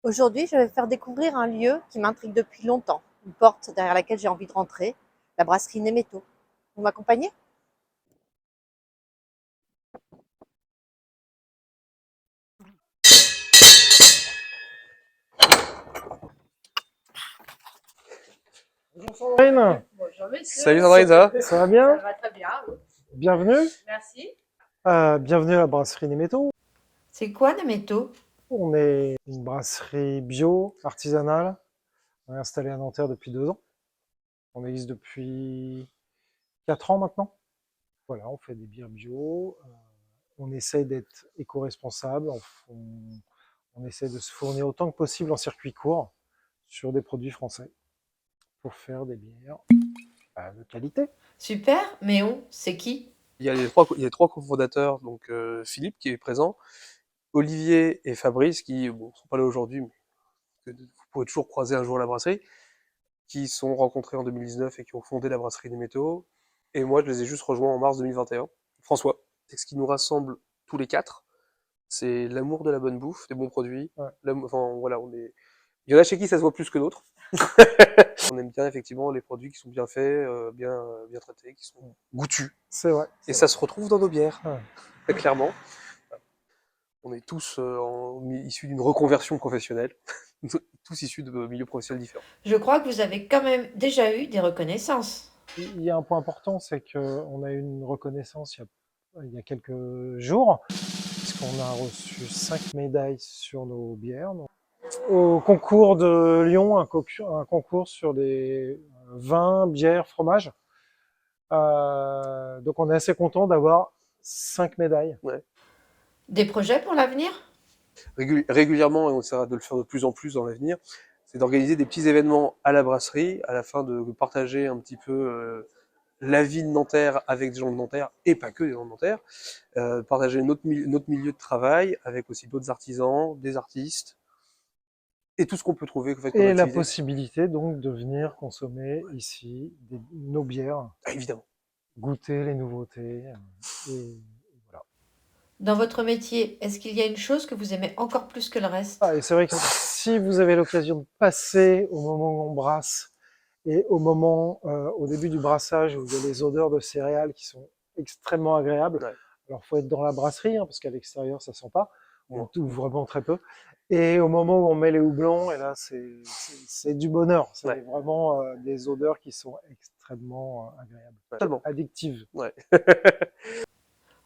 Aujourd'hui, je vais faire découvrir un lieu qui m'intrigue depuis longtemps, une porte derrière laquelle j'ai envie de rentrer, la brasserie Nemetto. Vous m'accompagnez? Bonjour Sandrine, Bonjour monsieur. Salut Sandrine, ça va? ça va bien? Ça va très bien, oui. Bienvenue. Merci. Bienvenue à la brasserie Nemetto. C'est quoi le métaux? On est une brasserie bio, artisanale. On est installé à Nanterre depuis 2 ans. On existe depuis 4 ans maintenant. Voilà, on fait des bières bio. On essaie d'être éco-responsable. On essaie de se fournir autant que possible en circuit court sur des produits français pour faire des bières de qualité. Super, mais c'est qui? Il y a les trois cofondateurs, donc Philippe qui est présent, Olivier et Fabrice qui bon, sont pas là aujourd'hui, mais que vous pourrez toujours croiser un jour à la brasserie, qui se sont rencontrés en 2019 et qui ont fondé la brasserie des métaux. Et moi, je les ai juste rejoints en mars 2021. François, c'est ce qui nous rassemble tous les quatre, c'est l'amour de la bonne bouffe, des bons produits. Ouais. Enfin voilà, il y en a chez qui ça se voit plus que d'autres. On aime bien effectivement les produits qui sont bien faits, bien traités, qui sont goûtus. C'est vrai. Et ça se retrouve dans nos bières, Ouais. clairement. On est tous issus d'une reconversion professionnelle, tous issus de milieux professionnels différents. Je crois que vous avez quand même déjà eu des reconnaissances. Il y a un point important, c'est qu'on a eu une reconnaissance il y a quelques jours, puisqu'on a reçu 5 médailles sur nos bières. Donc, au concours de Lyon, un concours sur des vins, bières, fromages. Donc on est assez content d'avoir 5 médailles. Ouais. Des projets pour l'avenir? Régulièrement, et on essaiera de le faire de plus en plus dans l'avenir, c'est d'organiser des petits événements à la brasserie, à la fin de partager un petit peu la vie de Nanterre avec des gens de Nanterre, et pas que des gens de Nanterre, partager notre milieu de travail avec aussi d'autres artisans, des artistes, et tout ce qu'on peut trouver en fait, comme Et la activité. possibilité donc de venir consommer ici nos bières, Ah, évidemment. goûter les nouveautés. Et voilà. Dans votre métier, est-ce qu'il y a une chose que vous aimez encore plus que le reste? Et c'est vrai que si vous avez l'occasion de passer au moment où on brasse et au début du brassage où il y a les odeurs de céréales qui sont extrêmement agréables, Ouais. alors faut être dans la brasserie parce qu'à l'extérieur ça sent pas, Moi. ou vraiment très peu. Et au moment où on met les houblons, et là c'est du bonheur. C'est Ouais. vraiment des odeurs qui sont extrêmement agréables, Totalement. addictives. Ouais.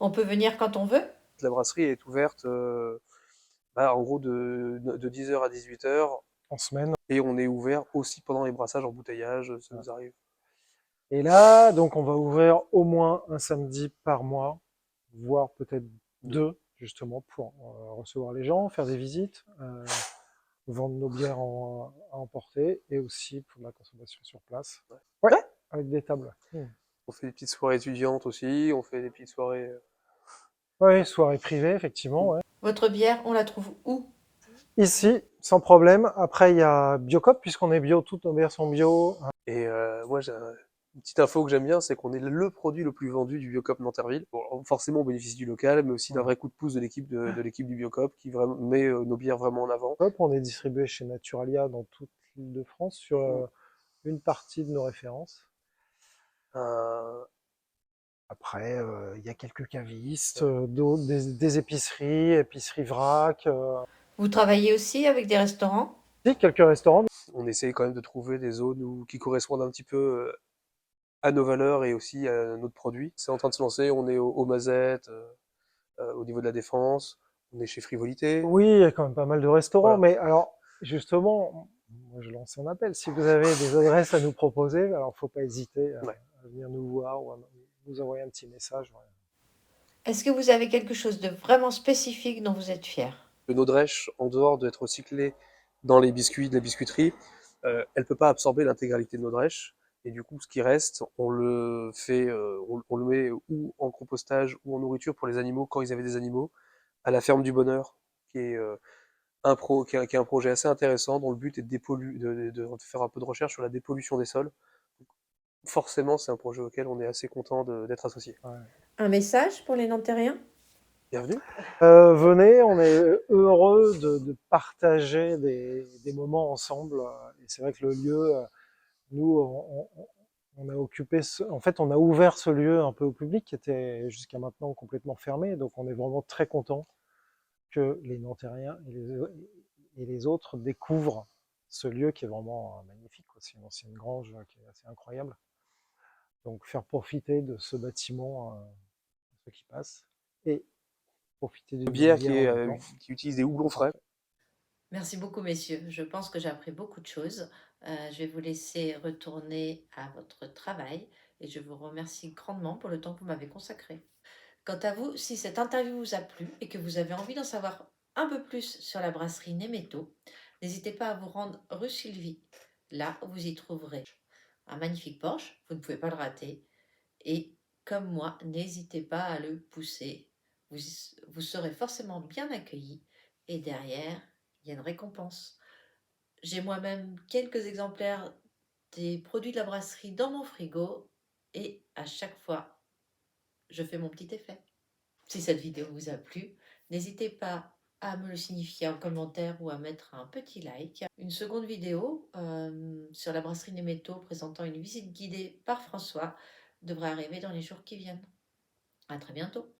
On peut venir quand on veut? La brasserie est ouverte en gros de 10h à 18h, En semaine. et on est ouvert aussi pendant les brassages en bouteillage, ça nous arrive. Et là, donc, on va ouvrir au moins un samedi par mois, voire peut-être 2, justement, pour recevoir les gens, faire des visites, vendre nos bières à emporter et aussi pour la consommation sur place. Ouais, Ouais. avec des tables. On fait des petites soirées étudiantes aussi, on fait des petites soirées. Ouais, soirée privée, effectivement. Ouais. Votre bière, on la trouve où? Ici, sans problème. Après, il y a Biocop, puisqu'on est bio, toutes nos bières sont bio. Et moi, une petite info que j'aime bien, c'est qu'on est le produit le plus vendu du Biocop Nanterville. Bon, forcément, on bénéficie du local, mais aussi d'un vrai coup de pouce de l'équipe du Biocop qui vraiment met nos bières vraiment en avant. Biocop, on est distribué chez Naturalia dans toute l'île de France sur une partie de nos références. Euh, Après, il y a quelques cavistes, d'autres, des épiceries vrac, Vous travaillez aussi avec des restaurants? et quelques restaurants. on essaie quand même de trouver des zones qui correspondent un petit peu à nos valeurs et aussi à notre produit. C'est en train de se lancer, on est au Mazette, au niveau de la Défense, on est chez Frivolité. Oui, il y a quand même pas mal de restaurants, Voilà. mais alors, justement, moi je lance un appel. Si vous avez des adresses à nous proposer, alors faut pas hésiter Ouais. à venir nous voir ou à nous envoyer un petit message. Ouais. Est-ce que vous avez quelque chose de vraiment spécifique dont vous êtes fier? Nos drèches, en dehors d'être recyclées dans les biscuits de la biscuiterie, elle peut pas absorber l'intégralité de nos drèches. Et du coup, ce qui reste, on le fait, on le met ou en compostage ou en nourriture pour les animaux quand ils avaient des animaux, à la ferme du Bonheur, qui est qui est un projet assez intéressant dont le but est de faire un peu de recherche sur la dépollution des sols. Donc, forcément, c'est un projet auquel on est assez content d'être associé. Ouais. Un message pour les Nantériens? Bienvenue. Venez, on est heureux de partager des moments ensemble. Et c'est vrai que le lieu, nous, on a occupé, en fait, on a ouvert ce lieu un peu au public qui était jusqu'à maintenant complètement fermé. Donc, on est vraiment très content que les Nantériens et les autres découvrent ce lieu qui est vraiment magnifique. C'est une ancienne grange qui est assez incroyable. Donc, faire profiter de ce bâtiment ceux qui passent et profiter d'une Bière bière en même temps. qui utilise des houblons frais. Merci beaucoup, messieurs. Je pense que j'ai appris beaucoup de choses. Je vais vous laisser retourner à votre travail et je vous remercie grandement pour le temps que vous m'avez consacré. Quant à vous, si cette interview vous a plu et que vous avez envie d'en savoir un peu plus sur la brasserie Nemetto, n'hésitez pas à vous rendre rue Sylvie. Là, vous y trouverez un magnifique Porsche, vous ne pouvez pas le rater. Et comme moi, n'hésitez pas à le pousser. Vous serez forcément bien accueillis. Et derrière, il y a une récompense. J'ai moi-même quelques exemplaires des produits de la brasserie dans mon frigo. Et à chaque fois, je fais mon petit effet. Si cette vidéo vous a plu, n'hésitez pas à me le signifier en commentaire ou à mettre un petit like. Une seconde vidéo sur la brasserie Nemetto présentant une visite guidée par François devrait arriver dans les jours qui viennent. À très bientôt.